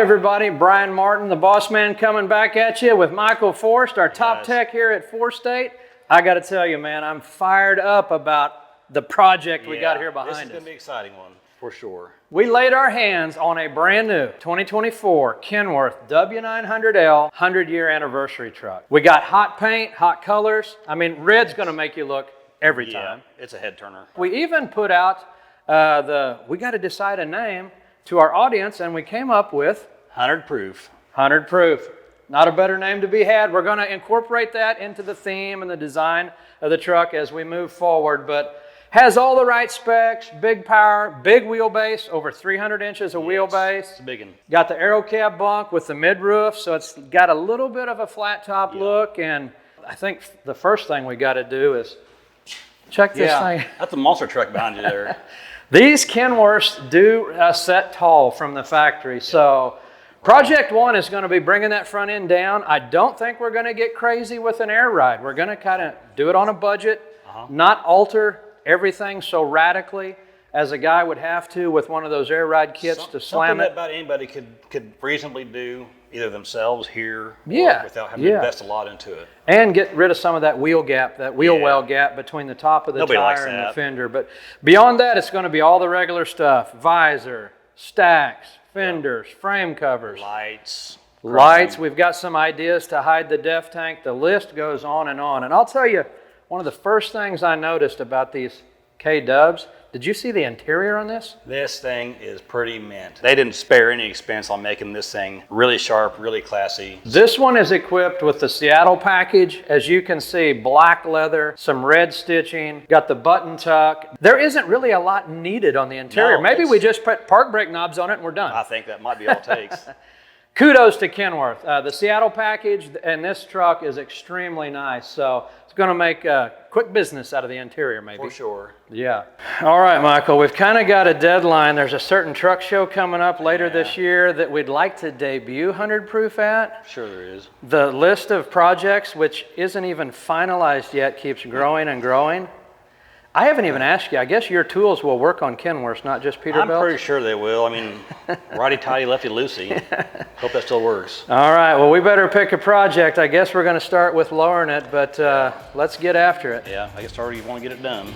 everybody, Bryan Martin, the Bossman, coming back at you with Michael Forrest, our top tech here at Four State. I got to tell you, man, I'm fired up about the project we got here behind us. This is going to be an exciting one, for sure. We laid our hands on a brand new 2024 Kenworth W900L 100-year anniversary truck. We got hot paint, hot colors. I mean, red's going to make you look every time. It's a head turner. We even put out we got to decide a name to our audience, and we came up with 100 proof. 100 proof. Not a better name to be had. We're going to incorporate that into the theme and the design of the truck as we move forward, but has all the right specs, big power, big wheelbase, over 300 inches of wheelbase. It's a big one. Got the aero cab bunk with the mid-roof, so it's got a little bit of a flat top look, and I think the first thing we got to do is check this thing. That's a monster truck behind you there. These Kenworths do set tall from the factory, so Project 1 is going to be bringing that front end down. I don't think we're going to get crazy with an air ride. We're going to kind of do it on a budget, not alter everything so radically as a guy would have to with one of those air ride kits to slam it. Something that about anybody could reasonably do either themselves here or without having to invest a lot into it. And get rid of some of that wheel gap, that wheel well gap between the top of the tire and the fender. But beyond that, it's going to be all the regular stuff. Visor, stacks, fenders, frame covers. Lights. We've got some ideas to hide the def tank. The list goes on. And I'll tell you, one of the first things I noticed about these K-Dubs, did you see the interior on this? This thing is pretty mint. They didn't spare any expense on making this thing really sharp, really classy. This one is equipped with the Seattle package. As you can see, black leather, some red stitching, got the button tuck. There isn't really a lot needed on the interior. No, maybe we just put park brake knobs on it and we're done. I think that might be all it takes. Kudos to Kenworth. The Seattle package and this truck is extremely nice. So it's going to make quick business out of the interior, maybe. For sure. Yeah. All right, Michael, we've kind of got a deadline. There's a certain truck show coming up later this year that we'd like to debut 100 proof at. Sure there is. The list of projects, which isn't even finalized yet, keeps growing and growing. I haven't even asked you. I guess your tools will work on Kenworths, not just Peterbilt. I'm pretty sure they will. I mean, righty-tighty, lefty-loosey. Hope that still works. All right. Well, we better pick a project. I guess we're going to start with lowering it, but let's get after it. Yeah, I guess already you want to get it done.